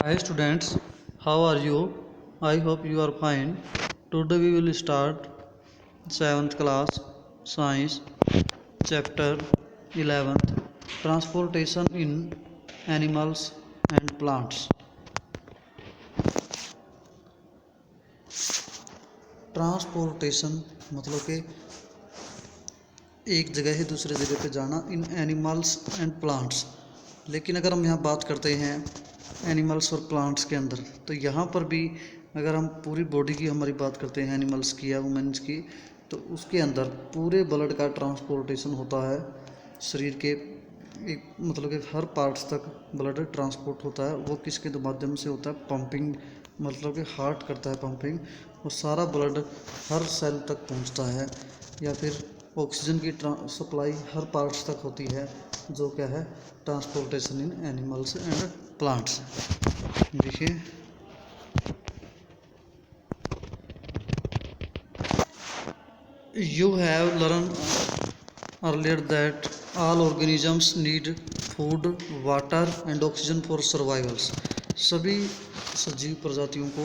Hi students, how are you? I hope you are fine. Today we will start 7th class Science chapter 11th Transportation in Animals and Plants. Transportation मतलब कि एक जगह से दूसरे जगह पे जाना इन एनिमल्स एंड प्लांट्स। लेकिन अगर हम यहाँ बात करते हैं एनिमल्स और प्लांट्स के अंदर, तो यहाँ पर भी अगर हम पूरी बॉडी की हमारी बात करते हैं एनिमल्स की या वुमेन्स की, तो उसके अंदर पूरे ब्लड का ट्रांसपोर्टेशन होता है। शरीर के एक मतलब कि हर पार्ट्स तक ब्लड ट्रांसपोर्ट होता है। वो किसके माध्यम से होता है? पंपिंग, मतलब कि हार्ट करता है पंपिंग, और सारा ब्लड हर सेल तक पहुंचता है। या फिर ऑक्सीजन की सप्लाई हर पार्ट्स तक होती है, जो क्या है? Transportation in animals and plants. देखिए, you have learned earlier that all organisms need food, water and oxygen for survival. सभी सजीव प्रजातियों को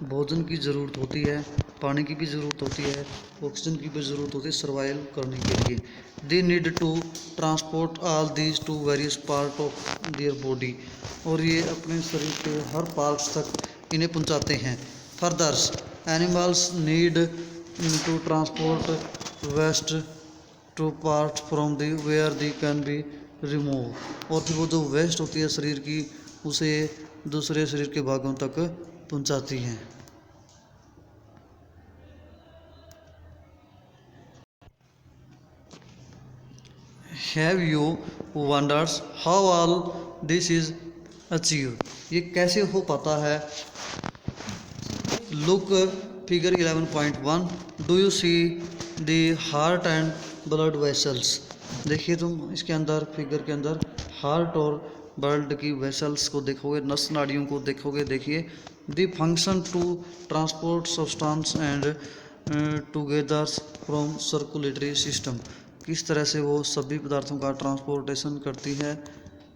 भोजन की ज़रूरत होती है, पानी की भी ज़रूरत होती है, ऑक्सीजन की भी ज़रूरत होती है सर्वाइव करने के लिए। They need to transport all these to various part of their body, और ये अपने शरीर के हर पार्ट्स तक इन्हें पहुंचाते हैं। Furthers animals need to transport waste to parts from the where they can be removed, और फिर वो जो वेस्ट होती है शरीर की, उसे दूसरे शरीर के भागों तक पहुंचाती हैं। Have you wonders how all this is achieved? ये कैसे हो पाता है? Look figure 11.1. Do you see the heart and blood vessels? देखिए तुम इसके अंदर फिगर के अंदर हार्ट और ब्लड की वेसल्स को देखोगे, नस नाड़ियों को देखोगे। देखिए, the function to transport substance and together from circulatory system, किस तरह से वो सभी पदार्थों का ट्रांसपोर्टेशन करती है।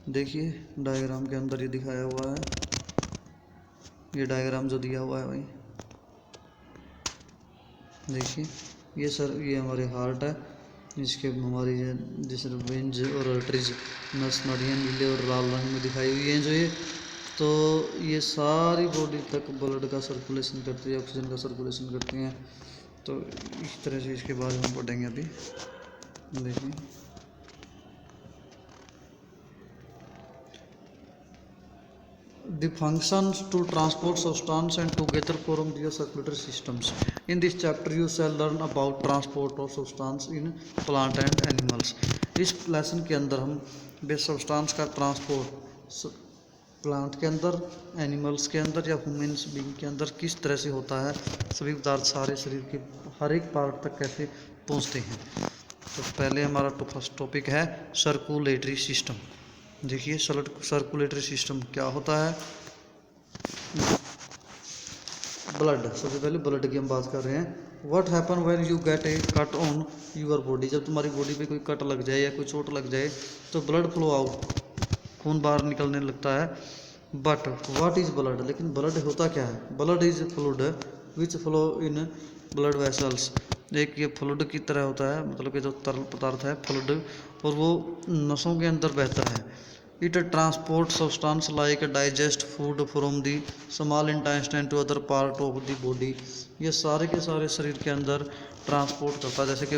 देखिए डायग्राम के अंदर ये दिखाया हुआ है, ये डायग्राम जो दिया हुआ है भाई, देखिए ये हमारे हार्ट है, इसके हमारी जिस वेंज और आर्टरीज नस नाड़ियाँ नीले और लाल रंग में दिखाई हुई हैं जो ये, तो ये सारी बॉडी तक ब्लड का सर्कुलेशन करती है, ऑक्सीजन का सर्कुलेशन करती हैं। तो इस तरह से इसके बाद हम पढ़ेंगे अभी। देखिए, the functions to transport substance and together form the circulatory systems. In this chapter you shall learn about transport of substance in plant and animals. इस लेसन के अंदर हम बेस सब्सटेंस का ट्रांसपोर्ट प्लांट के अंदर, एनिमल्स के अंदर या ह्यूमन्स बीइंग के अंदर किस तरह से होता है, सभी पदार्थ सारे शरीर के हर एक पार्ट तक कैसे पहुंचते हैं। तो पहले हमारा फर्स्ट टॉपिक है सर्कुलेटरी सिस्टम। देखिए सर्कुलेटरी सिस्टम क्या होता है? ब्लड, सबसे पहले ब्लड की हम बात कर रहे हैं। What happen when you get a cut on your body, जब तुम्हारी बॉडी पे कोई कट लग जाए या कोई चोट लग जाए तो ब्लड फ्लो आउट, खून बाहर निकलने लगता है। बट व्हाट इज ब्लड, लेकिन ब्लड होता क्या है? Blood is fluid which flow in blood vessels, एक ये फ्लूइड की तरह होता है, मतलब कि जो तरल पदार्थ है फ्लूइड, और वो नसों के अंदर बहता है। It transport substance like digest food from the small intestine to other part of the body, ये सारे के सारे शरीर के अंदर ट्रांसपोर्ट करता है। जैसे कि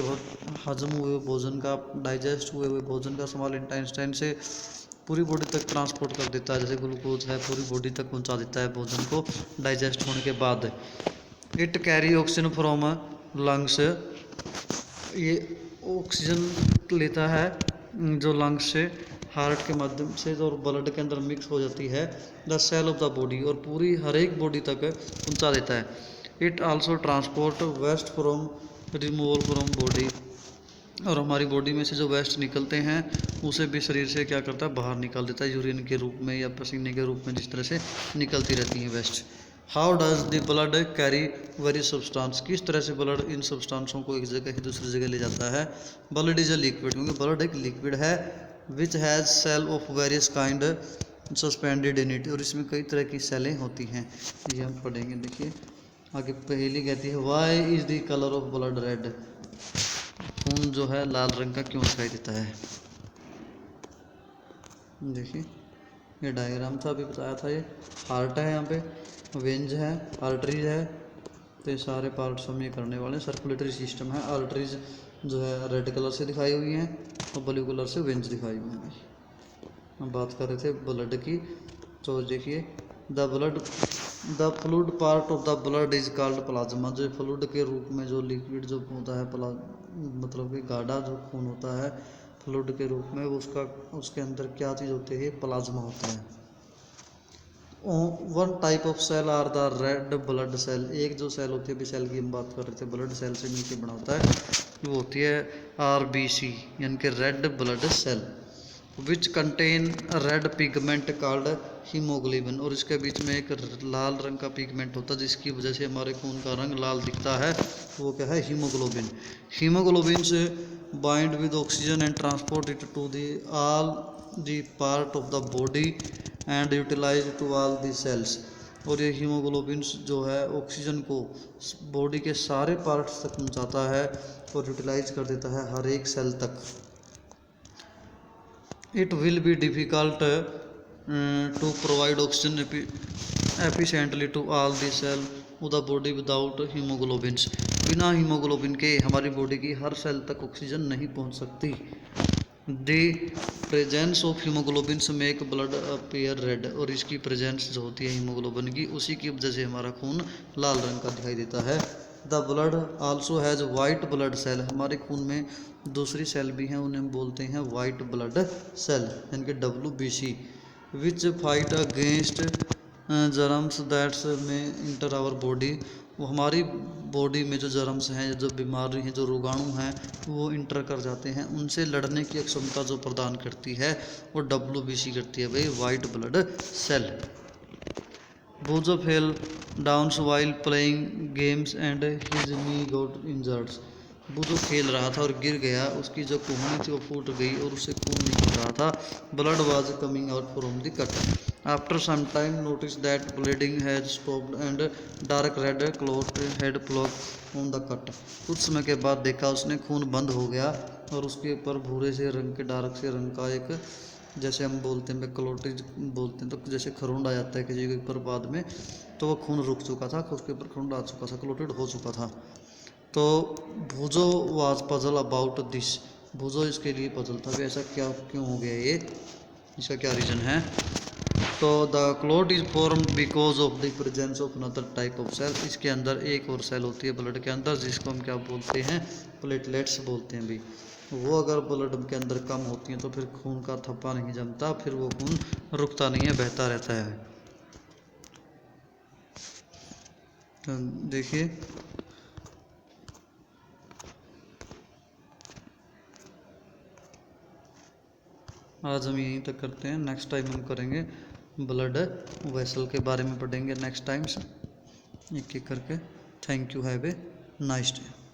हजम हुए भोजन का, डाइजेस्ट हुए हुए भोजन का स्मॉल इंटेस्टाइन से पूरी बॉडी तक ट्रांसपोर्ट कर देता है। जैसे ग्लूकोज है पूरी बॉडी तक पहुंचा देता है भोजन को डाइजेस्ट होने के बाद। It carry oxygen from lungs, ये ऑक्सीजन लेता है जो लंग्स से, हार्ट के माध्यम से, और ब्लड के अंदर मिक्स हो जाती है the cell of the body, और पूरी हर एक बॉडी तक पहुंचा देता है। It also transport waste from removal from body, और हमारी बॉडी में से जो वेस्ट निकलते हैं उसे भी शरीर से क्या करता है? बाहर निकाल देता है, यूरिन के रूप में या पसीने के रूप में, जिस तरह से निकलती रहती हैं waste. How does the blood carry various substance, किस तरह से ब्लड इन सब्सटेंसों को एक जगह से दूसरी जगह ले जाता है। ब्लड इज अ लिक्विड, क्योंकि ब्लड एक लिक्विड है, which has cell of various kind, suspended in it, और इसमें कई तरह की सेलें होती हैं, ये हम पढ़ेंगे। देखिए आगे पहली कहती है why is the colour of blood red, खून जो है लाल रंग का क्यों दिखाई देता है। देखिए ये डायग्राम था, अभी बताया था। ये हार्ट है, यहाँ पे वेंज है, आर्टरीज है, तो ये सारे पार्ट्स हम ये करने वाले हैं। सर्कुलेटरी सिस्टम है, आर्टरीज जो है रेड कलर से दिखाई हुई हैं और ब्लू कलर से वेंज दिखाई हुई हैं। हम बात कर रहे थे ब्लड की, तो देखिए the fluid part of the blood is called plasma, जो फ्लूइड के रूप में जो लिक्विड जो होता है मतलब कि गाढ़ा जो खून होता है फ्लूइड के रूप में, उसके अंदर क्या चीज़ होती है, प्लाज्मा होता है। One type of cell are the red blood cell, एक जो सेल होती है, अभी सेल की हम बात कर रहे थे, ब्लड सेल से मिलकर बना होता है, वो होती है RBC यानी कि red blood cell, which contain red pigment called haemoglobin, और इसके बीच में एक लाल रंग का पिगमेंट होता है जिसकी वजह से हमारे खून का रंग लाल दिखता है, वो क्या है, हीमोग्लोबिन। हीमोग्लोबिन से bind with oxygen and transport it to the all the part of the body and utilise to all the cells, और ये हीमोग्लोबिन जो है ऑक्सीजन को बॉडी के सारे पार्ट्स तक पहुंचाता है और यूटिलाइज कर देता है हर एक सेल तक। It will be difficult to provide oxygen efficiently to all the cell of the body without hemoglobins, बिना हीमोग्लोबिन के हमारी बॉडी की हर सेल तक ऑक्सीजन नहीं पहुंच सकती। The presence of hemoglobins make blood appear red, और इसकी प्रेजेंस जो होती है हीमोग्लोबिन की, उसी की वजह से हमारा खून लाल रंग का दिखाई देता है। The blood also has white blood cell, हमारे खून में दूसरी सेल भी हैं, उन्हें बोलते हैं वाइट ब्लड सेल यानी कि WBC, which fight against germs that's में इंटर आवर बॉडी, वो हमारी बॉडी में जो जर्म्स हैं, जो बीमारी हैं, जो रोगाणु हैं, वो इंटर कर जाते हैं, उनसे लड़ने की क्षमता जो प्रदान करती है वो WBC करती है भाई, white blood cell. Bozo fell down while playing games and his knee got injured. बोजो खेल रहा था और गिर गया, उसकी जो कोहनी थी वो फूट गई और उसे खून निकल रहा था। Blood was coming out from the cut. After some time notice that bleeding has stopped and dark red clot had flog on the cut. कुछ समय के बाद देखा उसने खून बंद हो गया और उसके ऊपर भूरे से रंग के डार्क से रंग का एक, जैसे हम बोलते हैं क्लोटिज बोलते हैं, तो जैसे खरोंड आ जाता है किसी के ऊपर बाद में, तो वो खून रुक चुका था, उसके ऊपर खरोंड आ चुका था, क्लोटेड हो चुका था। तो भूजो वाज पजल अबाउट दिस, भूजो इसके लिए पजल था कि ऐसा क्या क्यों हो गया, ये इसका क्या रीज़न है। तो the clot is formed because of the presence of another type of cell, इसके अंदर एक और सेल होती है ब्लड के अंदर जिसको हम क्या बोलते हैं, प्लेटलेट्स बोलते हैं भी। वो अगर ब्लड के अंदर कम होती हैं तो फिर खून का थप्पा नहीं जमता, फिर वो खून रुकता नहीं है, बहता रहता है। तो देखिए आज हम यहीं तक करते हैं, नेक्स्ट टाइम हम करेंगे ब्लड वेसल के बारे में पढ़ेंगे नेक्स्ट टाइम, एक एक करके। Thank you, have a nice day.